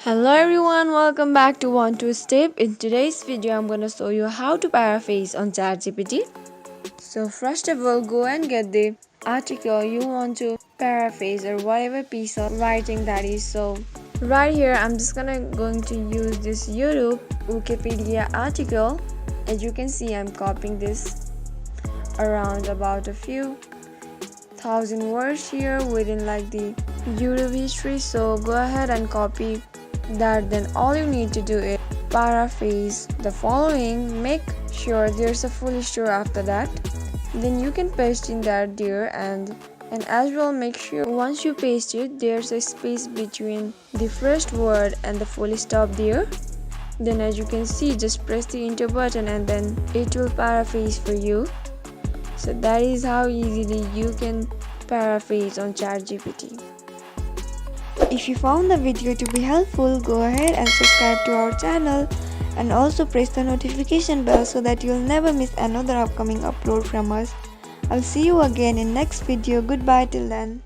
Hello everyone, welcome back to One Two Step. In today's video, I'm gonna show you how to paraphrase on ChatGPT. So first of all, go and get the article you want to paraphrase or whatever piece of writing that is. So right here, I'm just going to use this YouTube Wikipedia article. As you can see, I'm copying this around about a few thousand words here within like the YouTube history. So go ahead and copy that. Then all you need to do is paraphrase the following. Make sure there's a full stop after that. Then you can paste in that there, and as well make sure once you paste it there's a space between the first word and the full stop there. Then as you can see, just press the enter button and then it will paraphrase for you. So that is how easily you can paraphrase on ChatGPT. If you found the video to be helpful, go ahead and subscribe to our channel and also press the notification bell so that you'll never miss another upcoming upload from us. I'll see you again in next video. Goodbye till then.